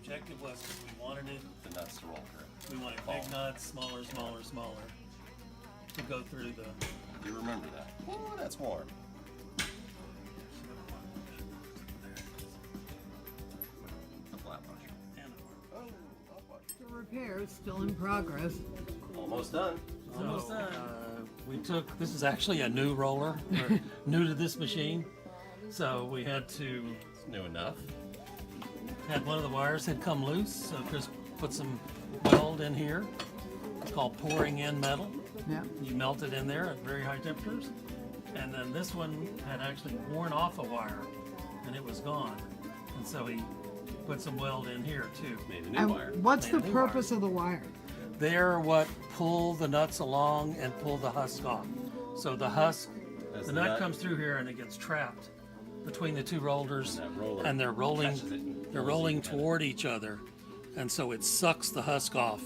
objective was we wanted it. The nuts to roll through. We wanted big nuts, smaller, to go through the. You remember that? Oh, that's warm. A flat mushroom. Oh, flat mushroom. The repair is still in progress. Almost done. Almost done. This is actually a new roller, or new to this machine. So we had to, It's new enough. had one of the wires had come loose, so Chris put some weld in here. It's called pouring in metal. Yeah. You melt it in there at very high temperatures. And then this one had actually worn off a wire and it was gone. And so he put some weld in here too. Made a new And wire. what's Made a the new purpose of the wire? They're what pull the nuts along and pull the husk off. So the husk, As the the nut nut- comes through here and it gets trapped between the two rollers, And that roller and they're catches it rolling, and they're pulls rolling it together. toward each other, and so it sucks the husk off.